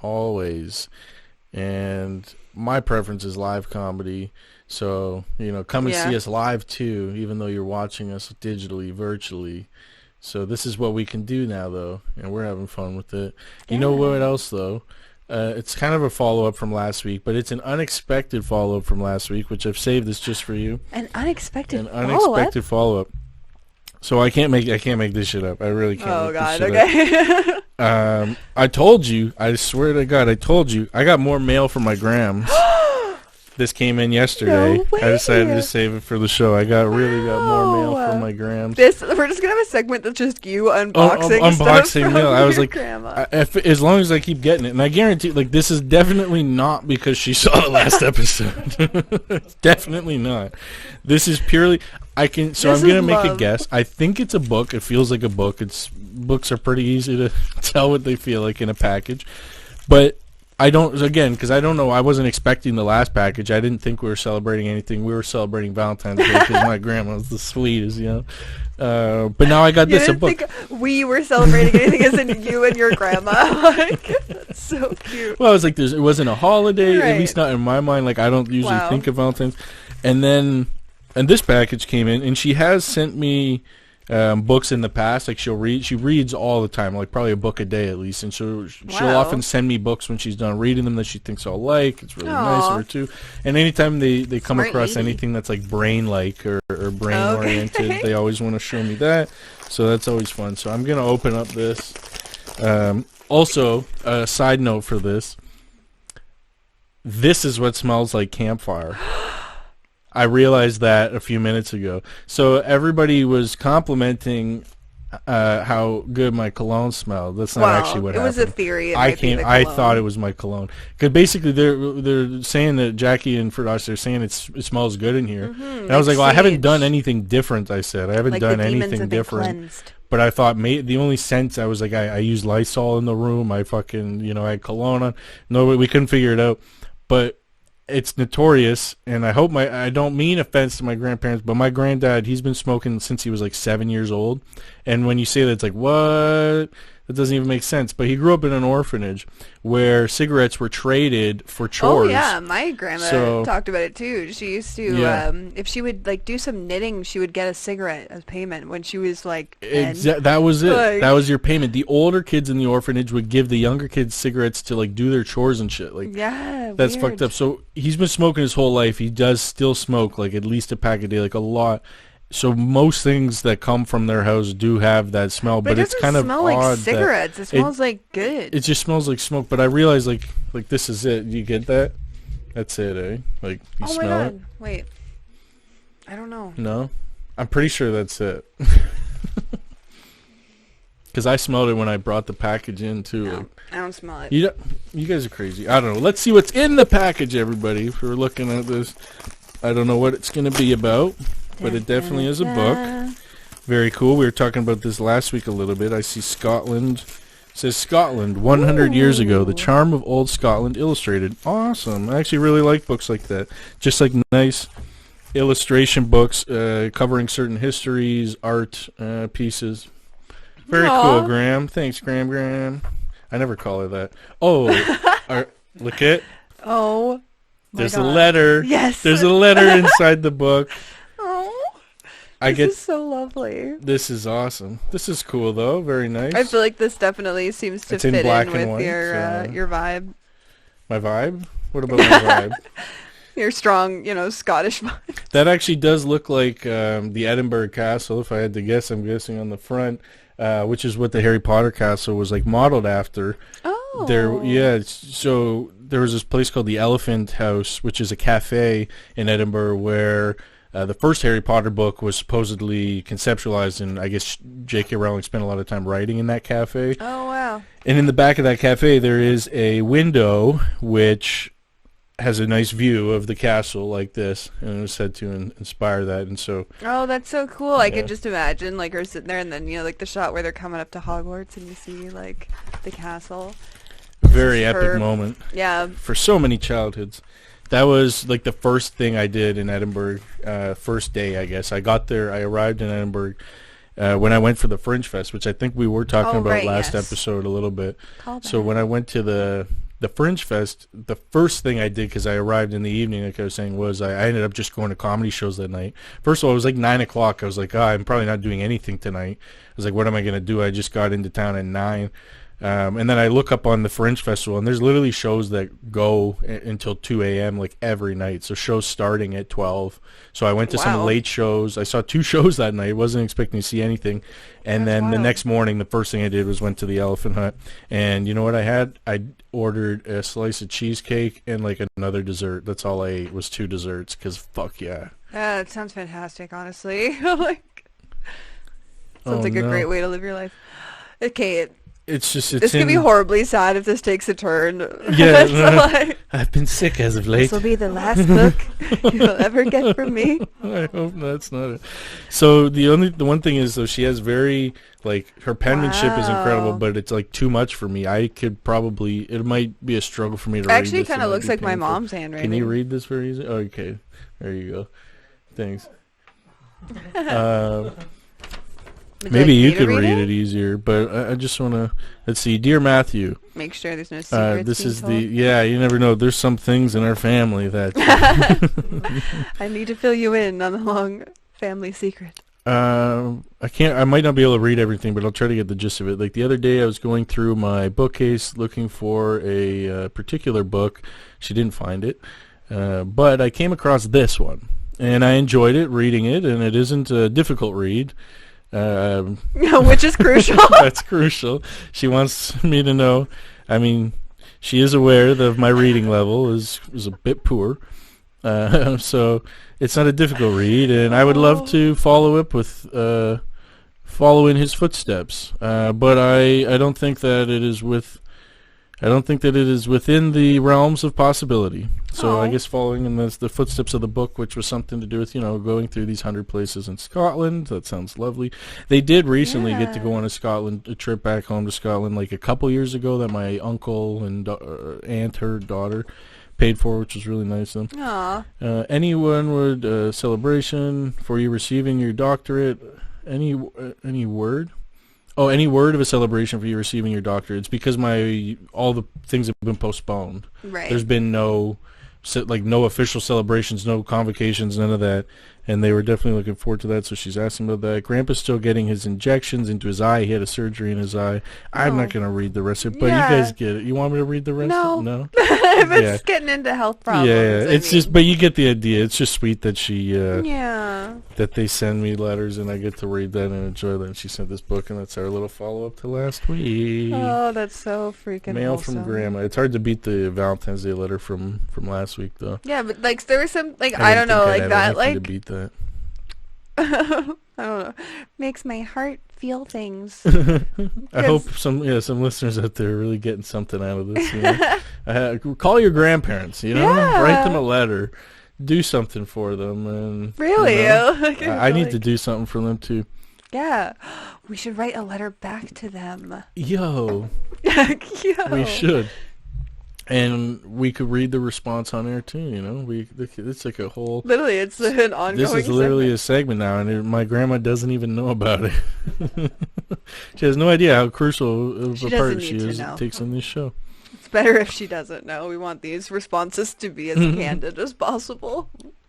always. And my preference is live comedy. So, come and see us live too, even though you're watching us digitally, virtually. So this is what we can do now, though, and we're having fun with it. You know what else, though? It's kind of a follow-up from last week, but it's an unexpected follow-up from last week, which I've saved this just for you. An unexpected follow-up. So I can't make this shit up. I really can't. Oh God. Okay. I told you. I swear to God, I told you. I got more mail from my grams. This came in yesterday. No way. I decided to save it for the show. I got more mail from my grams. We're just gonna have a segment that's just you unboxing stuff mail. I was like, grandma. as long as I keep getting it, and I guarantee, this is definitely not because she saw the last episode. It's definitely not. This is purely. I'm gonna make a guess. I think it's a book. It feels like a book. Books are pretty easy to tell what they feel like in a package, but. I don't because I don't know. I wasn't expecting the last package. I didn't think we were celebrating anything. We were celebrating Valentine's Day because my grandma's the sweetest, But now I got a book. Think we were celebrating anything as in you and your grandma. That's so cute. Well, I was like, it wasn't a holiday, at least not in my mind. I don't usually think of Valentine's. And this package came in, and she has sent me books in the past. She reads all the time, probably a book a day at least, and she'll often send me books when she's done reading them that she thinks I'll like. It's really nice of her too. And anytime they come across anything that's brain like or brain oriented, they always want to show me that, so that's always fun. So I'm gonna open up this. Also, a side note for this is what smells like campfire. I realized that a few minutes ago. So everybody was complimenting how good my cologne smelled. That's not actually what happened. It was a theory. I thought it was my cologne. Because basically they're saying that Jackie and Firdaus, they're saying it smells good in here. And I was like, well, I haven't done anything different, I said. I haven't done anything different. But I thought the only scent, I was like, I used Lysol in the room. I fucking, I had cologne on. No, we couldn't figure it out. But it's notorious, and I hope I don't mean offense to my grandparents, but my granddad, he's been smoking since he was 7 years old. And when you say that, it's like, what? That doesn't even make sense. But he grew up in an orphanage where cigarettes were traded for chores. Oh yeah, my grandma talked about it too. She used to, if she would do some knitting, she would get a cigarette as payment when she was 10. That was it. That was your payment. The older kids in the orphanage would give the younger kids cigarettes to do their chores and shit. That's weird. fucked up. So he's been smoking his whole life. He does still smoke at least a pack a day, a lot. So most things that come from their house do have that smell, but it's kind of odd. It doesn't smell like cigarettes. It smells like good. It just smells like smoke. But I realize this is it. You get that? That's it, eh? You smell it. Wait, I don't know. No, I'm pretty sure that's it. Because I smelled it when I brought the package in too. No, I don't smell it. You guys are crazy. I don't know. Let's see what's in the package, everybody. If we're looking at this, I don't know what it's going to be about. But it definitely is a book. Very cool. We were talking about this last week a little bit. I see Scotland. It says Scotland, 100 years ago. The Charm of Old Scotland Illustrated. Awesome. I actually really like books like that. Just nice illustration books covering certain histories, art pieces. Very cool, Graham. Thanks, Graham. I never call her that. Oh, look at. Oh, there's a letter. Yes. There's a letter inside the book. This is so lovely. This is awesome. This is cool, though. Very nice. I feel like this definitely seems to fit in with your vibe. My vibe? What about my vibe? Your strong, Scottish vibe. That actually does look like the Edinburgh Castle. If I had to guess, I'm guessing on the front, which is what the Harry Potter castle was modeled after. Oh. So there was this place called the Elephant House, which is a cafe in Edinburgh where the first Harry Potter book was supposedly conceptualized, and I guess J.K. Rowling spent a lot of time writing in that cafe. Oh, wow. And in the back of that cafe, there is a window which has a nice view of the castle like this, and it was said to inspire that. And so, oh, that's so cool. I could just imagine her sitting there, and then the shot where they're coming up to Hogwarts, and you see the castle. Very epic moment. Yeah. For so many childhoods. That was the first thing I did in Edinburgh, first day, I guess. I got there, I arrived in Edinburgh when I went for the Fringe Fest, which I think we were talking about last episode a little bit. So when I went to the the Fringe Fest, the first thing I did, because I arrived in the evening, like I was saying, was I ended up just going to comedy shows that night. First of all, it was like 9 o'clock. I was like, I'm probably not doing anything tonight. I was like, what am I going to do? I just got into town at 9. And then I look up on the Fringe Festival, and there's literally shows that go until 2 a.m. like every night. So shows starting at 12. So I went to some late shows. I saw 2 shows that night. Wasn't expecting to see anything. And then the next morning, the first thing I did was went to the Elephant Hut. And you know what I had? I ordered a slice of cheesecake and like another dessert. That's all I ate was 2 desserts, because fuck yeah. That sounds fantastic, honestly. Like, sounds like a great way to live your life. Okay, it's this could be horribly sad if this takes a turn. Yeah, like, I've been sick as of late. This will be the last book you'll ever get from me. I hope that's not it. So the one thing is, though, she has very, like, her penmanship is incredible, but it's like too much for me. I could probably, it might be a struggle for me to read this. Actually, kind of looks like my mom's handwriting. Can you read this very easy? Oh, okay, there you go. Thanks. Maybe you could read it easier, but I just want to, let's see. Dear Matthew. Make sure there's no secrets. This is told. You never know. There's some things in our family that. I need to fill you in on the long family secret. I might not be able to read everything, but I'll try to get the gist of it. Like the other day, I was going through my bookcase looking for a particular book. She didn't find it, but I came across this one, and I enjoyed it, reading it, and it isn't a difficult read. Which is crucial. That's crucial. She wants me to know. I mean, she is aware that my reading level is a bit poor. So it's not a difficult read, and I would love to follow up with follow in his footsteps. But I don't think that it is within the realms of possibility. So I guess following in the footsteps of the book, which was something to do with, going through these 100 places in Scotland. That sounds lovely. They did recently get to go on a trip back home to Scotland, like a couple years ago, that my uncle and aunt, her daughter, paid for, which was really nice of them. Aww. Anyone would celebration for you receiving your doctorate? Any word? Oh, any word of a celebration for you receiving your doctorate? It's because all the things have been postponed. Right. There's been no official celebrations, no convocations, none of that. And they were definitely looking forward to that, so she's asking about that. Grandpa's still getting his injections into his eye. He had a surgery in his eye. I'm not going to read the rest of it, but you guys get it. You want me to read the rest of it? No? If it's getting into health problems. Yeah, but you get the idea. It's just sweet that that they send me letters and I get to read that and enjoy that. And she sent this book, and that's our little follow-up to last week. Oh, that's so freaking Mail awesome. from Grandma. It's hard to beat the Valentine's Day letter from last week, though. Yeah, but like there was some I don't know, like that, like. To beat that. I don't know. Makes my heart feel things. I hope some listeners out there are really getting something out of this. Call your grandparents, write them a letter, do something for them, and really, I need to do something for them too. Yeah, we should write a letter back to them. Yo, we should. And we could read the response on air too, it's like a whole. Literally, it's an ongoing. This is literally a segment now, and my grandma doesn't even know about it. She has no idea how crucial of a part she takes in this show. It's better if she doesn't know. We want these responses to be as candid as possible.